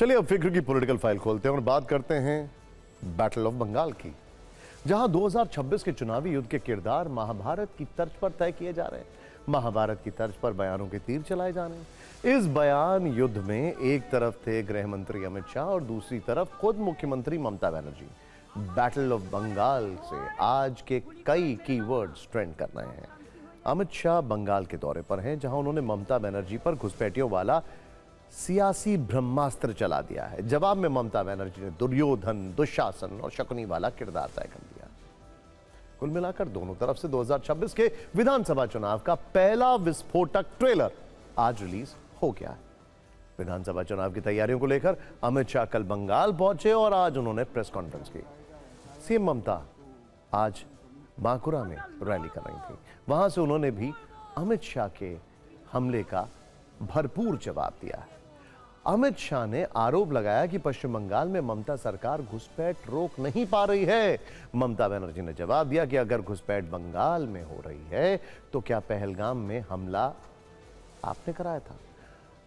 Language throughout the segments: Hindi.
चलिए अब फिक्र की पॉलिटिकल फाइल खोलते हैं और बात करते हैं बैटल ऑफ बंगाल की, जहां 2026 के चुनावी युद्ध के किरदार महाभारत की तर्ज पर तय किए जा रहे हैं। महाभारत की तर्ज पर बयानों के तीर चलाए जा रहे हैं। इस बयान युद्ध में एक तरफ थे गृह मंत्री अमित शाह और दूसरी तरफ खुद मुख्यमंत्री ममता बनर्जी। बैटल ऑफ बंगाल से आज के कई कीवर्ड्स ट्रेंड कर रहे हैं। अमित शाह बंगाल के दौरे पर हैं, जहां उन्होंने ममता बनर्जी पर घुसपैठियों वाला सियासी ब्रह्मास्त्र चला दिया है। जवाब में ममता बनर्जी ने दुर्योधन, दुशासन और शकुनी वाला किरदार तय कर दिया। कुल मिलाकर दोनों तरफ से 2026 के विधानसभा चुनाव का पहला विस्फोटक ट्रेलर आज रिलीज हो गया है। विधानसभा चुनाव की तैयारियों को लेकर अमित शाह कल बंगाल पहुंचे और आज उन्होंने प्रेस कॉन्फ्रेंस की। सीएम ममता आज बांकुरा में रैली कर रही थी। वहां से उन्होंने भी अमित शाह के हमले का भरपूर जवाब दिया है। अमित शाह ने आरोप लगाया कि पश्चिम बंगाल में ममता सरकार घुसपैठ रोक नहीं पा रही है। ममता बनर्जी ने जवाब दिया कि अगर घुसपैठ बंगाल में हो रही है तो क्या पहलगाम में हमला आपने कराया था।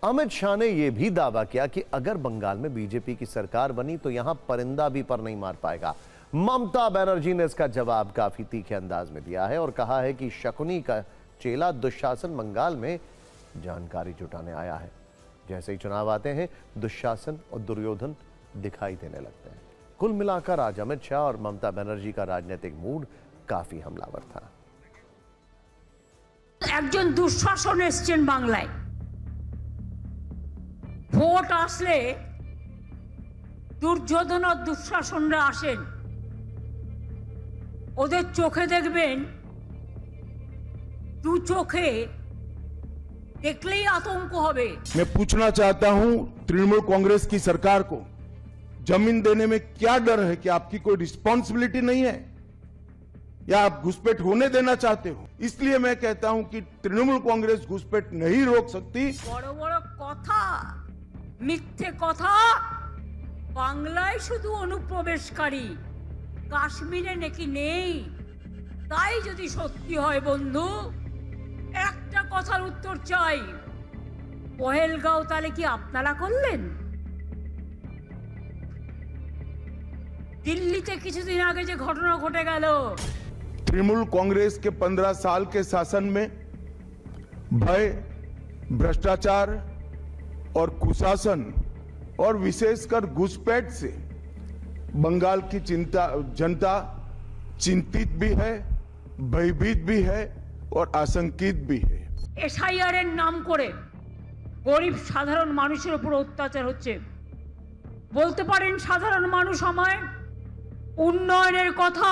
अमित शाह ने यह भी दावा किया कि अगर बंगाल में बीजेपी की सरकार बनी तो यहां परिंदा भी पर नहीं मार पाएगा। ममता बनर्जी ने इसका जवाब काफी तीखे अंदाज में दिया है और कहा है कि शकुनी का चेला दुशासन बंगाल में जानकारी जुटाने आया है। जैसे ही चुनाव आते हैं दुशासन और दुर्योधन दिखाई देने लगते हैं। कुल मिलाकर आज अमित शाह और ममता बनर्जी का राजनीतिक मूड काफी हमलावर था। একজন দুঃশাসন এসেছেন বাংলায়, ভোট আসলে দুর্যোধন আর দুঃশাসনরা আসেন, ওদের চোখে দেখবেন দু চোখে देखले आतंक होवे। मैं पूछना चाहता हूं तृणमूल कांग्रेस की सरकार को, जमीन देने में क्या डर है कि आपकी कोई रिस्पॉन्सिबिलिटी नहीं है या आप घुसपैठ होने देना चाहते हो? इसलिए मैं कहता हूं कि तृणमूल कांग्रेस घुसपैठ नहीं रोक सकती। बड़ बड़ कथा, मिथ्ये कथा, बांग्लाয় শুধু অনুপ্রবেশকারী, কাশ্মীরে নাকি নেই। তাই যদি সত্যি হয় বন্ধু, একটা কথার উত্তর চাই, পহেলগাঁও তাহলে কি আপনারা করলেন? দিল্লিতে কিছুদিন আগে যে ঘটনা ঘটে গেল, तृणमूल कांग्रेस के 15 साल के शासन में भय, भ्रष्टाचार और कुशासन और विशेषकर घुसपैठ से बंगाल की जनता चिंतित भी है, भयभीत भी है और आशंकित भी है। এসআইআর এর নাম করে গরিব সাধারণ মানুষের উপর অত্যাচার হচ্ছে। বলতে পারেন সাধারণ মানুষ আমায় উন্নয়নের কথা,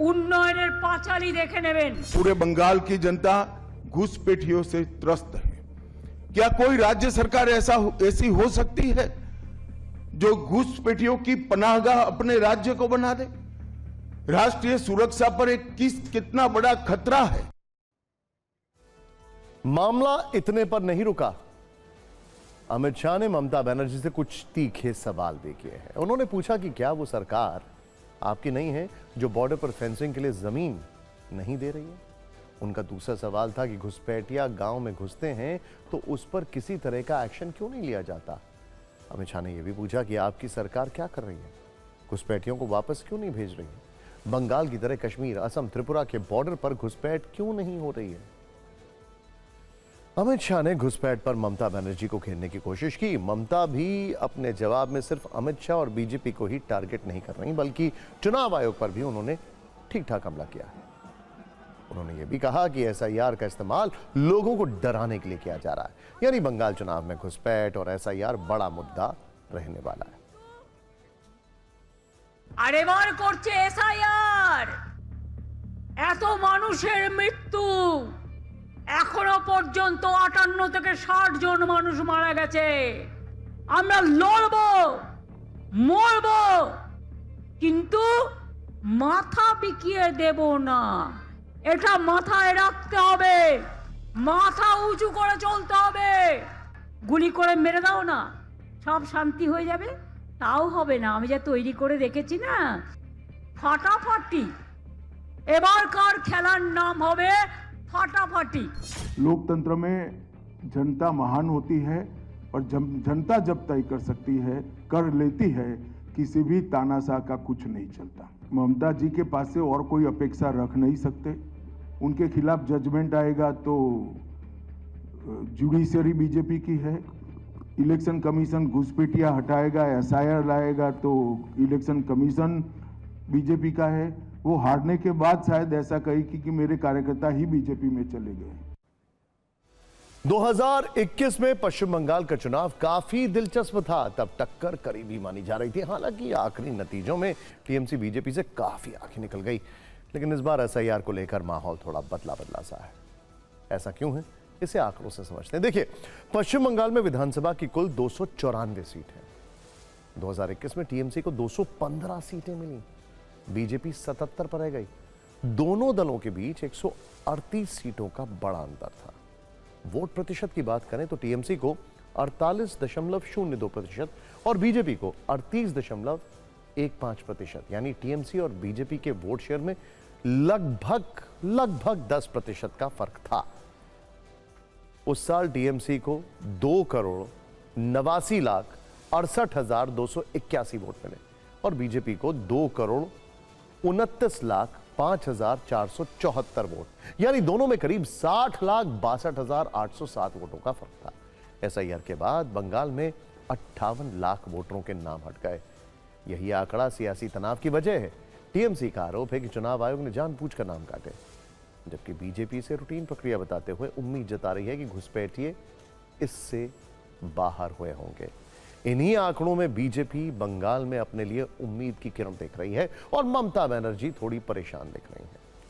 উন্নয়নের পাঁচালী দেখে নেবেন। पूरे बंगाल की जनता घुसपैठियों से त्रस्त है। क्या कोई राज्य सरकार ऐसी हो सकती है जो घुसपैठियों की पनाहगाह अपने राज्य को बना दे? राष्ट्रीय सुरक्षा पर एक कितना बड़ा खतरा है। मामला इतने पर नहीं रुका। अमित शाह ने ममता बनर्जी से कुछ तीखे सवाल भी किए हैं। उन्होंने पूछा कि क्या वो सरकार आपकी नहीं है जो बॉर्डर पर फेंसिंग के लिए जमीन नहीं दे रही है। उनका दूसरा सवाल था कि घुसपैठिया गांव में घुसते हैं तो उस पर किसी तरह का एक्शन क्यों नहीं लिया जाता। अमित शाह ने यह भी पूछा कि आपकी सरकार क्या कर रही है, घुसपैठियों को वापस क्यों नहीं भेज रही है। बंगाल की तरह कश्मीर, असम, त्रिपुरा के बॉर्डर पर घुसपैठ क्यों नहीं हो रही है। अमित शाह ने घुसपैठ पर ममता बनर्जी को घेरने की कोशिश की। ममता भी अपने जवाब में सिर्फ अमित शाह और बीजेपी को ही टारगेट नहीं कर रही, बल्कि चुनाव आयोग पर भी उन्होंने ठीक ठाक हमला किया है। उन्होंने यह भी कहा कि एसआईआर का इस्तेमाल लोगों को डराने के लिए किया जा रहा है, यानी बंगाल चुनाव में घुसपैठ और एसआईआर बड़ा मुद्दा रहने वाला है। আর এবার করছে এসআইআর। এত মানুষের মৃত্যু, এখনো পর্যন্ত 58 থেকে 60 জন মানুষ মারা গেছে। আমরা লড়বো, মরবো, কিন্তু মাথা বিকিয়ে দেব না। এটা মাথায় রাখতে হবে, মাথা উঁচু করে চলতে হবে। গুলি করে মেরে দাও না, সব শান্তি হয়ে যাবে, তাও হবে না। আমি যা তৈরি করে রেখেছি না, ফাটাফাটি। এবারকার খেলার নাম হবে ফাটাফাটি। लोकतंत्र में जनता महान होती है और जनता जब तय कर सकती है, कर लेती है, किसी भी तानाशाह का कुछ नहीं चलता। ममता जी के पास से और कोई अपेक्षा रख नहीं सकते। उनके खिलाफ जजमेंट आएगा तो जुडिशरी बीजेपी की है, इलेक्शन कमीशन घुसपैठिया हटाएगा, एसआईआर लाएगा तो इलेक्शन कमीशन बीजेपी का है। वो हारने के बाद शायद ऐसा कही कि मेरे कार्यकर्ता ही बीजेपी में चले गए। 2021 में पश्चिम बंगाल का चुनाव काफी दिलचस्प था, तब टक्कर करीबी मानी जा रही थी। हालांकि आखिरी नतीजों में टीएमसी बीजेपी से काफी आंखें निकल गई, लेकिन इस बार एसआईआर को लेकर माहौल थोड़ा बदला सा है। ऐसा क्यों है, इसे आंकड़ों से समझते हैं। देखिए, पश्चिम बंगाल में विधानसभा की कुल 294 सीट है। 2021 में टीएमसी को 215 सीटें मिली, बीजेपी 77 पर रह गई। दोनों दलों के बीच 138 सीटों का बड़ा अंतर था। वोट प्रतिशत की बात करें तो टीएमसी को 48.02% और बीजेपी को 38.15%, यानी टीएमसी और बीजेपी के वोट शेयर में लगभग 10% का फर्क था। उस साल टीएमसी को 2,89,68,281 वोट मिले और बीजेपी को 2,29,05,474 वोट, यानी दोनों में करीब 60,62,807 वोटों का फर्क था। एसआईआर के बाद बंगाल में 58 लाख वोटरों के नाम हट गए। यही आंकड़ा सियासी तनाव की वजह है। टीएमसी का आरोप है कि चुनाव आयोग ने जानबूझकर नाम काटे, जबकि बीजेपी से रूटीन प्रक्रिया बताते हुए उम्मीद जता रही है कि घुसपैठिए इससे बाहर हुए होंगे। इन्हीं आंकड़ों में बीजेपी बंगाल में अपने लिए उम्मीद की किरण देख रही है और ममता बनर्जी थोड़ी परेशान दिख रही है।